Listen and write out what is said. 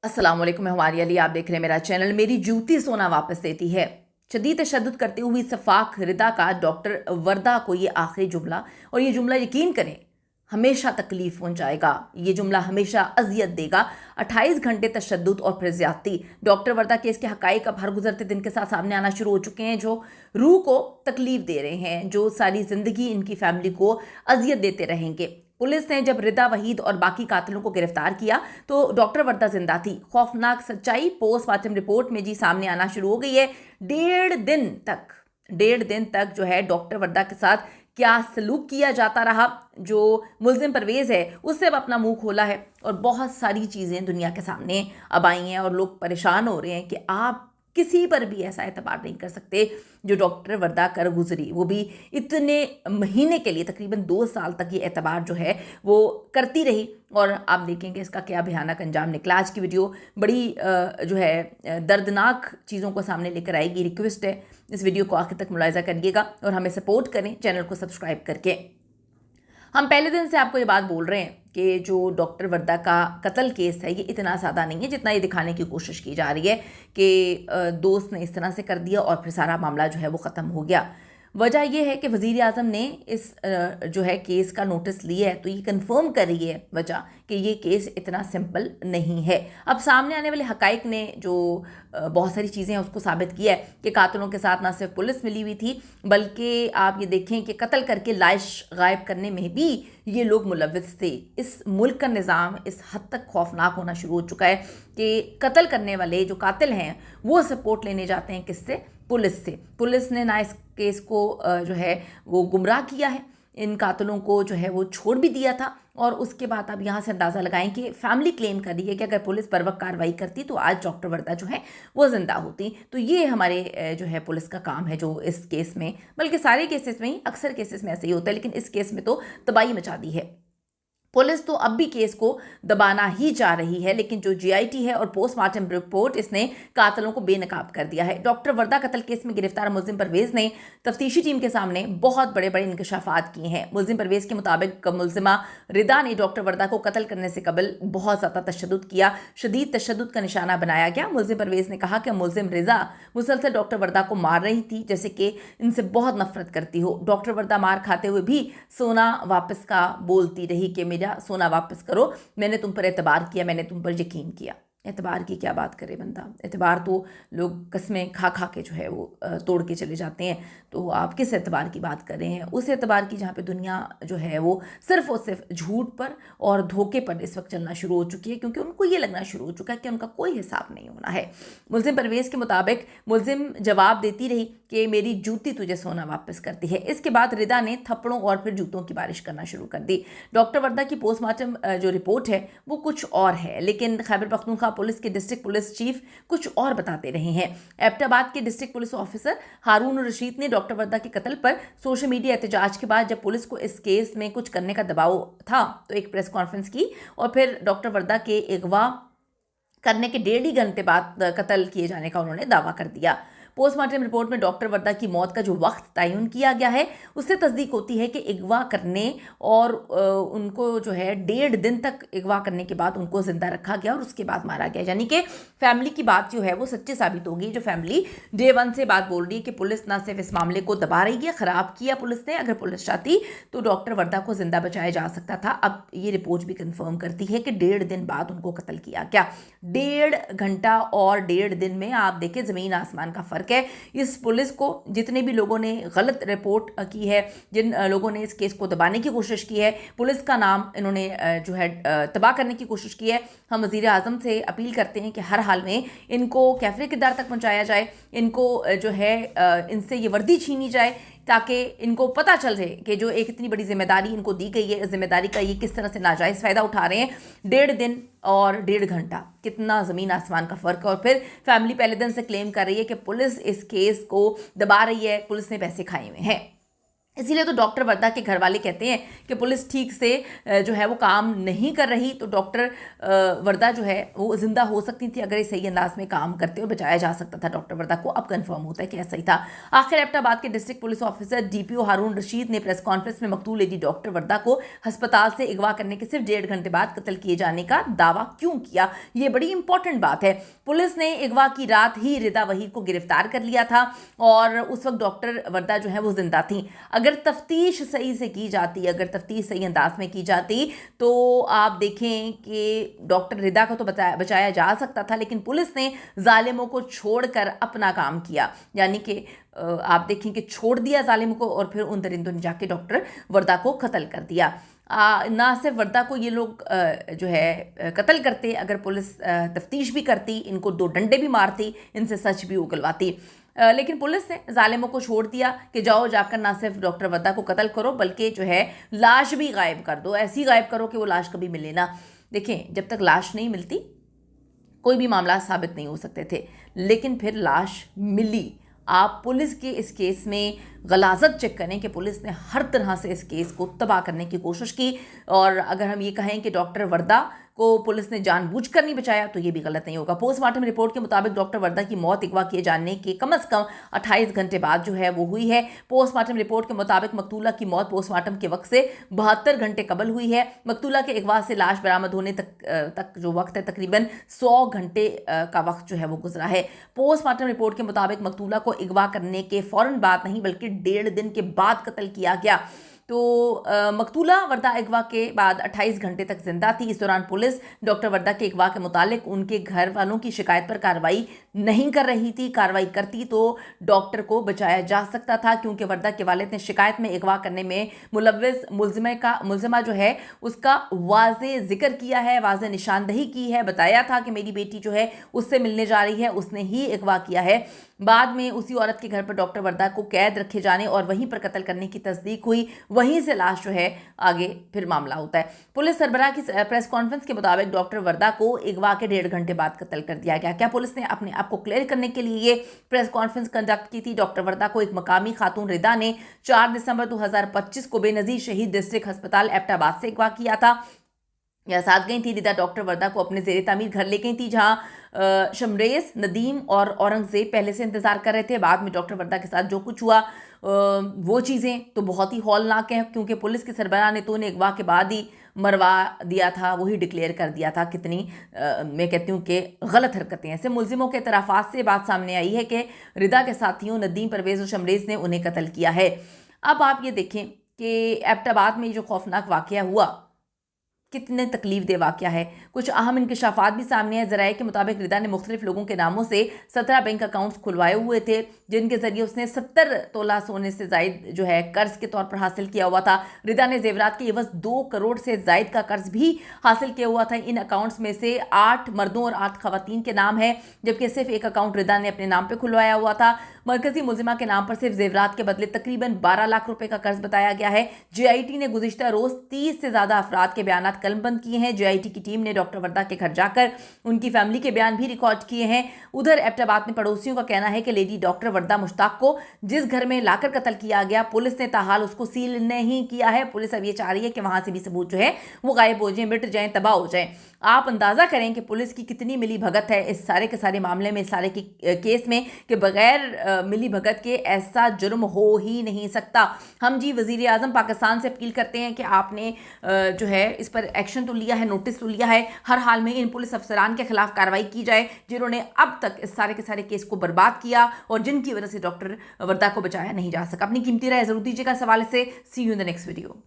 अस्सलाम वालेकुम, मैं हमारी अली। आप देख रहे हैं मेरा चैनल। मेरी जूती सोना वापस देती है। शदीद तशद्दुद करते हुए सफ़ाक रिदा का डॉक्टर वर्दा को ये आखिरी जुमला, और ये जुमला यकीन करें हमेशा तकलीफ पहुंचाएगा। ये जुमला हमेशा अजियत देगा। 28 घंटे तशद्दुद और फिर ज्यादती। डॉक्टर वर्दा केस के हकाइक अब हर गुजरते दिन के साथ सामने आना शुरू हो चुके हैं, जो रूह को तकलीफ दे रहे हैं, जो सारी ज़िंदगी इनकी फैमिली को अजियत देते रहेंगे। पुलिस ने जब रिदा वहीद और बाकी कातिलों को गिरफ्तार किया तो डॉक्टर वर्दा जिंदा थी। खौफनाक सच्चाई पोस्टमार्टम रिपोर्ट में जी सामने आना शुरू हो गई है। 1.5 दिन तक जो है डॉक्टर वर्दा के साथ क्या सलूक किया जाता रहा। जो मुल्जिम परवेज है उससे अब अपना मुंह खोला है और बहुत सारी चीज़ें दुनिया के सामने अब आई हैं और लोग परेशान हो रहे हैं कि आप किसी पर भी ऐसा एतबार नहीं कर सकते जो डॉक्टर वर्दा कर गुजरी, वो भी इतने महीने के लिए। तकरीबन 2 साल तक ये एतबार जो है वो करती रही और आप देखेंगे इसका क्या भयानक अंजाम निकला। आज की वीडियो बड़ी जो है दर्दनाक चीज़ों को सामने लेकर आएगी। रिक्वेस्ट है इस वीडियो को आखिर तक मुलाहिजा करिएगा और हमें सपोर्ट करें चैनल को सब्सक्राइब करके। हम पहले दिन से आपको ये बात बोल रहे हैं कि जो डॉक्टर वर्दा का कत्ल केस है ये इतना सादा नहीं है जितना ये दिखाने की कोशिश की जा रही है कि दोस्त ने इस तरह से कर दिया और फिर सारा मामला जो है वो ख़त्म हो गया। वजह यह है कि वज़ीर आज़म ने इस जो है केस का नोटिस लिया है तो ये कंफर्म कर रही है वजह कि ये केस इतना सिंपल नहीं है। अब सामने आने वाले हकाइक ने जो बहुत सारी चीज़ें हैं उसको साबित किया है कि कातिलों के साथ ना सिर्फ पुलिस मिली हुई थी बल्कि आप ये देखें कि कत्ल करके लाश गायब करने में भी ये लोग मुलव्विस थे। इस मुल्क का निज़ाम इस हद तक खौफनाक होना शुरू हो चुका है कि कत्ल करने वाले जो कातिल हैं वो सपोर्ट लेने जाते हैं किससे? पुलिस से। पुलिस ने ना इस केस को जो है वो गुमराह किया है, इन कातिलों को जो है वो छोड़ भी दिया था और उसके बाद आप यहाँ से अंदाज़ा लगाएं कि फैमिली क्लेम कर रही है कि अगर पुलिस पर वक्त कार्रवाई करती तो आज डॉक्टर वर्दा जो है वो ज़िंदा होती। तो ये हमारे जो है पुलिस का काम है जो इस केस में, बल्कि सारे केसेस में ही, अक्सर केसेस में ऐसे ही होता है, लेकिन इस केस में तो तबाही मचा दी है। पुलिस तो अब भी केस को दबाना ही चाह रही है, लेकिन जो जीआईटी है और पोस्टमार्टम रिपोर्ट इसने कातिलों को बेनकाब कर दिया है। डॉक्टर वर्दा कत्ल केस में गिरफ्तार मुल्जिम परवेज ने तफ्तीशी टीम के सामने बहुत बड़े बड़े इंकशाफात किए हैं। मुल्जिम परवेज के मुताबिक मुल्जिमा रिदा ने डॉक्टर वर्दा को कत्ल करने से कबल बहुत ज़्यादा तशद्दुद किया, शदीद तशद्दुद का निशाना बनाया गया। मुल्जिम परवेज ने कहा कि मुल्जिम रिदा मुसलसल डॉक्टर वर्दा को मार रही थी जैसे कि इनसे बहुत नफरत करती हो। डॉक्टर वर्दा मार खाते हुए भी सोना वापस का बोलती रही कि मेरा सोना वापस करो, मैंने तुम पर एतबार किया, मैंने तुम पर यकीन किया। एतबार की क्या बात करे बंदा, एतबार तो लोग कसमें खा खा के जो है वो तोड़ के चले जाते हैं। तो आप किस एतबार की बात कर रहे हैं? उस एतबार की जहाँ पे दुनिया जो है वो सिर्फ और सिर्फ झूठ पर और धोखे पर इस वक्त चलना शुरू हो चुकी है, क्योंकि उनको ये लगना शुरू हो चुका है कि उनका कोई हिसाब नहीं होना है। मुल्जिम परवेज़ के मुताबिक मुल्जिम जवाब देती रही कि मेरी जूती तुझे सोना वापस करती है। इसके बाद रिदा ने थप्पड़ों और फिर जूतों की बारिश करना शुरू कर दी। डॉक्टर वर्दा की पोस्टमार्टम जो रिपोर्ट है वो कुछ और है, लेकिन खैबर पख्तूनख्वा पुलिस के डिस्ट्रिक्ट पुलिस चीफ कुछ और बताते रहे हैं। एबटाबाद के डिस्ट्रिक्ट पुलिस ऑफिसर हारून रशीद ने डॉक्टर वर्दा के कत्ल पर सोशल मीडिया एहतजाज के बाद जब पुलिस को इस केस में कुछ करने का दबाव था तो एक प्रेस कॉन्फ्रेंस की और फिर डॉक्टर वर्दा के अगवा करने के 1.5 घंटे बाद कत्ल किए जाने का उन्होंने दावा कर दिया। पोस्टमार्टम रिपोर्ट में डॉक्टर वर्दा की मौत का जो वक्त तयन किया गया है उससे तस्दीक होती है कि अगवा करने और उनको जो है 1.5 दिन तक अगवा करने के बाद उनको ज़िंदा रखा गया और उसके बाद मारा गया। यानी कि फैमिली की बात जो है वो सच्ची साबित होगी। जो फैमिली डे 1 से बात बोल रही है कि पुलिस ना सिर्फ इस मामले को दबा रही है, ख़राब किया पुलिस ने। अगर पुलिस चाहती तो डॉक्टर वर्दा को ज़िंदा बचाया जा सकता था। अब ये रिपोर्ट भी कन्फर्म करती है कि 1.5 दिन बाद उनको कत्ल किया गया। 1.5 घंटा और 1.5 दिन में आप देखें ज़मीन आसमान का फ़र्क है। इस पुलिस को जितने भी लोगों ने गलत रिपोर्ट की है, जिन लोगों ने इस केस को दबाने की कोशिश की है, पुलिस का नाम इन्होंने जो है तबाह करने की कोशिश की है, हम वज़ीर आज़म से अपील करते हैं कि हर हाल में इनको कैफरे किरदार तक पहुंचाया जाए, इनको जो है इनसे ये वर्दी छीनी जाए ताकि इनको पता चल जाए कि जो एक इतनी बड़ी जिम्मेदारी इनको दी गई है, इस जिम्मेदारी का ये किस तरह से नाजायज़ फ़ायदा उठा रहे हैं। 1.5 दिन और 1.5 घंटा, कितना ज़मीन आसमान का फ़र्क है। और फिर फैमिली पहले दिन से क्लेम कर रही है कि पुलिस इस केस को दबा रही है, पुलिस ने पैसे खाए हुए हैं। इसीलिए तो डॉक्टर वर्दा के घर वाले कहते हैं कि पुलिस ठीक से जो है वो काम नहीं कर रही, तो डॉक्टर वर्दा जो है वो जिंदा हो सकती थी अगर ये सही अंदाज में काम करते और बचाया जा सकता था डॉक्टर वर्दा को। अब कंफर्म होता है कि ऐसा ही था। आखिर एबटाबाद के डिस्ट्रिक्ट पुलिस ऑफिसर डीपीओ हारून रशीद ने प्रेस कॉन्फ्रेंस में मकतूल लेडी डॉक्टर वर्दा को अस्पताल से अगवा करने के सिर्फ 1.5 घंटे बाद कत्ल किए जाने का दावा क्यों किया, ये बड़ी इंपॉर्टेंट बात है। पुलिस ने अगवा की रात ही रिदा वहीद को गिरफ्तार कर लिया था और उस वक्त डॉक्टर वर्दा जो है वो जिंदा थी। अगर तफ्तीश सही से की जाती, अगर तफ्तीश सही अंदाज में की जाती, तो आप देखें कि डॉक्टर रिदा को तो बचाया जा सकता था, लेकिन पुलिस ने जालिमों को छोड़कर अपना काम किया। यानी कि आप देखें कि छोड़ दिया जालिमों को और फिर उन दरिंदों ने जाके डॉक्टर वर्दा को कत्ल कर दिया। ना सिर्फ वर्दा को ये लोग जो है कत्ल करते, अगर पुलिस तफ्तीश भी करती, इनको 2 डंडे भी मारती, इनसे सच भी उगलवाती, लेकिन पुलिस ने जालिमों को छोड़ दिया कि जाओ जाकर ना सिर्फ डॉक्टर वर्दा को कत्ल करो बल्कि जो है लाश भी गायब कर दो, ऐसी गायब करो कि वो लाश कभी मिले ना। देखें, जब तक लाश नहीं मिलती कोई भी मामला साबित नहीं हो सकते थे, लेकिन फिर लाश मिली। आप पुलिस के इस केस में गलाजत चेक करें कि पुलिस ने हर तरह से इस केस को तबाह करने की कोशिश की, और अगर हम ये कहें कि डॉक्टर वर्दा को पुलिस ने जानबूझकर नहीं बचाया तो ये भी गलत नहीं होगा। पोस्टमार्टम रिपोर्ट के मुताबिक डॉक्टर वर्दा की मौत अगवा किए जाने के कम से कम 28 घंटे बाद जो है वो हुई है। पोस्टमार्टम रिपोर्ट के मुताबिक मकतूला की मौत पोस्टमार्टम के वक्त से 72 घंटे कबल हुई है। मकतूला के अगवा से लाश बरामद होने तक जो वक्त है तकरीबन 100 घंटे का वक्त जो है वो गुजरा है। पोस्टमार्टम रिपोर्ट के मुताबिक मकतूला को अगवा करने के फौरन बाद नहीं बल्कि 1.5 दिन के बाद कत्ल किया गया। तो मकतूला वर्दा अगवा के बाद 28 घंटे तक जिंदा थी। इस दौरान पुलिस डॉक्टर वर्दा के अगवा के मुतालिक उनके घर वालों की शिकायत पर कार्रवाई नहीं कर रही थी। कार्रवाई करती तो डॉक्टर को बचाया जा सकता था, क्योंकि वर्दा के वालिद ने शिकायत में अगवा करने में मुलव्विस मुलजिमा जो है उसका वाज़े जिक्र किया है, वाज़े निशानदही की है, बताया था कि मेरी बेटी जो है उससे मिलने जा रही है, उसने ही अगवा किया है। बाद में उसी औरत के घर पर डॉक्टर वर्दा को कैद रखे जाने और वहीं पर कत्ल करने की तस्दीक हुई। वहीं से लाश जो है आगे फिर मामला होता है। पुलिस सरबराह की प्रेस कॉन्फ्रेंस के मुताबिक डॉक्टर वर्दा को अगवा के 1.5 घंटे बाद कत्ल कर दिया गया। क्या पुलिस ने अपने आप को क्लियर करने के लिए ये प्रेस कॉन्फ्रेंस कंडक्ट की थी? डॉक्टर वर्दा को एक मकामी खातून रिदा ने 4 दिसंबर 2025 को बेनजीर शहीद डिस्ट्रिक्ट अस्पताल एबटाबाद से अगवा किया था। या साथ गई थी रिदा डॉक्टर वर्दा को अपने ज़ेरे तामीर घर ले गई थी, जहां शमरेज, नदीम और औरंगजेब पहले से इंतज़ार कर रहे थे। बाद में डॉक्टर वर्दा के साथ जो कुछ हुआ वो चीज़ें तो बहुत ही हौलनाक हैं, क्योंकि पुलिस के सरबराह ने तो उन्हें अगवा के बाद ही मरवा दिया था, वही डिक्लेयर कर दिया था। कितनी मैं कहती हूँ कि गलत हरकतें। ऐसे मुलजिमों के इतराफ़ात से बात सामने आई है कि रिदा के साथियों नदीम, परवेज़ और शमरेज ने उन्हें कत्ल किया है। अब आप ये देखें कि एबटाबाद में जो खौफनाक वाक़या हुआ कितने तकलीफ दे वाक़या है। कुछ अहम इंकशाफात भी सामने है। ज़राए के मुताबिक रिदा ने मुख्तलिफ लोगों के नामों से 17 बैंक अकाउंट्स खुलवाए हुए थे, जिनके ज़रिए उसने 70 तोला सोने से ज़ायद जो है कर्ज के तौर पर हासिल किया हुआ था। रिदा ने जेवरात के एवज़ 2 करोड़ से ज़ायद का कर्ज भी हासिल किया हुआ था। इन अकाउंट्स में से 8 मर्दों और 8 खवातीन के नाम है, जबकि सिर्फ एक अकाउंट रिदा ने अपने नाम पर खुलवाया हुआ था। मरकजी मुलजिमा के नाम पर सिर्फ जेवरात के बदले तकरीबन 12 लाख रुपए का कर्ज बताया गया है। JIT ने गुज़िश्ता रोज़ 30 से ज़्यादा अफराद के बयान कलमबंद किए हैं। JIT की टीम ने डॉक्टर वर्दा के घर जाकर उनकी फैमिली के बयान भी रिकॉर्ड किए हैं। उधर एबटाबाद में पड़ोसियों का कहना है कि लेडी डॉक्टर वर्दा मुश्ताक को जिस घर में लाकर कत्ल किया गया, पुलिस ने ताहाल उसको सील नहीं किया है। पुलिस अब ये चाह रही है कि वहां से भी सबूत जो है वो गायब हो जाए, मिट जाए, तबाह हो जाए। आप अंदाजा करें कि पुलिस की कितनी मिली भगत है इस सारे के सारे मामले में, इस सारे के केस में, कि बगैर मिली भगत के ऐसा जुर्म हो ही नहीं सकता। हम जी वज़ीर आज़म पाकिस्तान से अपील करते हैं कि आपने जो है इस पर एक्शन तो लिया है, नोटिस तो लिया है, हर हाल में इन पुलिस अफसरान के खिलाफ कार्रवाई की जाए जिन्होंने अब तक इस सारे के सारे केस को बर्बाद किया और जिनकी वजह से डॉक्टर वर्दा को बचाया नहीं जा सका। अपनी कीमती राय जरूर दीजिएगा इस हवाले से। See you in the next video.